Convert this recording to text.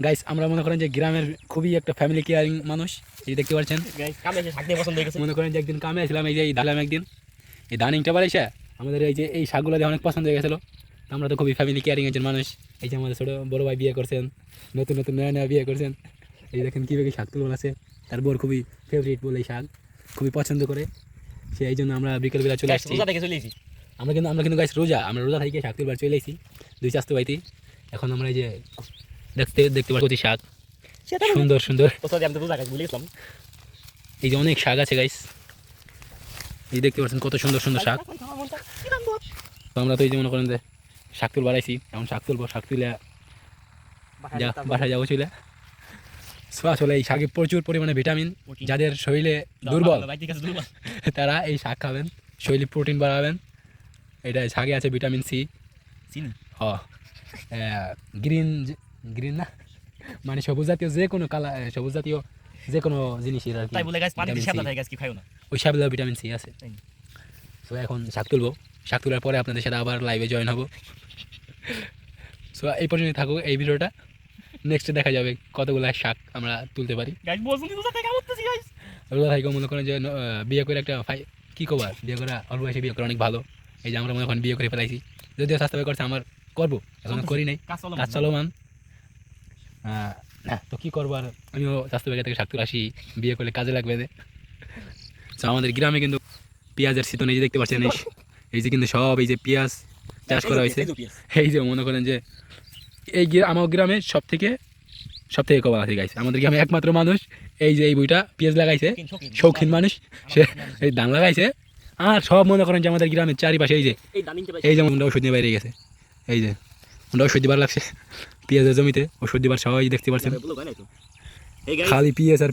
Guys আমরা মনে করেন যে গ্রামের খুবই একটা ফ্যামিলি কেয়ারিং মানুষ, এই দেখতে পাচ্ছেন। মনে করেন যে একদিন কামে আসলাম, এই যে এই ধালাম একদিন এই ধানিংটা বাড়াইছে আমাদের এই যে এই শাকগুলো দিয়ে অনেক পছন্দ হয়ে গেছিলো। তো আমরা তো খুবই ফ্যামিলি কেয়ারিং একজন মানুষ। এই যে আমাদের ছোটো বড়ো ভাই বিয়ে করছেন, নতুন নতুন নয়া নয়া বিয়ে করছেন। এই দেখেন কীভাবে শাক তুলন আছে, তার বোর খুবই ফেভারিট বলে এই শাক খুবই পছন্দ করে সে, এই জন্য আমরা বিকেলবেলা চলে আসছি। আমরা কিন্তু গাইস আমরা রোজা থেকে শাক তুলবার চলে এসেছি দুই চাস্তো ভাইতে। এখন আমরা এই যে দেখতে পাচ্ছি শাক সুন্দর সুন্দর, এই যে অনেক শাক আছে গাইস, এই দেখতে পাচ্ছেন কত সুন্দর সুন্দর শাক। তো আমরা তো এই যে মনে করেন যে শাক তুল বাড়াইছি, এখন শাক তুলবো, শাক তুলে বাসায় যাবো চলে। আসলে এই শাকে প্রচুর পরিমাণে ভিটামিন, যাদের শরীরে দুর্বল তারা এই শাক খাবেন, শরীরে প্রোটিন বাড়াবেন। এটা শাকে আছে ভিটামিন সি, গ্রিন গ্রিন না মানে সবুজ জাতীয় যে কোনো কালার, সবুজ জাতীয় যে কোনো জিনিসের আর কি ওই শাকগুলো ভিটামিন সি আছে। সো এখন শাক তুলবো, শাক তোলার পরে আপনাদের সাথে আবার লাইভে জয়েন হবো। সো এই পর্যন্ত থাকুক এই ভিডিওটা, নেক্সটে দেখা যাবে কতগুলো শাক আমরা তুলতে পারি। রোজা থাকেও মনে করেন যে বিয়ে করে একটা কী কবার বিয়ে করা, অল্প বয়সে বিয়ে করা অনেক ভালো। এই যে আমরা মনে করেন বিয়ে করে ফেলাইছি, যদিও স্বাস্থ্য করছে আমার করবো, এখন করি নাই, কাজ চলমান। না তো কী করবো আর, আমিও স্বাস্থ্য থেকে শাক তুলে আসি, বিয়ে করলে কাজে লাগবে। তো আমাদের গ্রামে কিন্তু পেঁয়াজের শীতন এই যে দেখতে পাচ্ছেন, এই যে কিন্তু সব এই যে পেঁয়াজ চাষ করা হয়েছে। এই যে মনে করেন যে এই আমার গ্রামে সব থেকে কবা আছে গাইছে, আমাদের গ্রামে একমাত্র মানুষ এই যে এই বইটা পেঁয়াজ লাগাইছে, শৌখিন মানুষ সে এই ধান লাগাইছে। আর সব মনে করেন যে আমাদের গ্রামের চারিপাশে এই যে ওষুধ নিয়ে বাইরে গেছে, এই যে ওষুধ দিবার লাগছে পেঁয়াজের জমিতে, ওষুধ দিবার সবাই দেখতে পাচ্ছেন, খালি পেঁয়াজ আর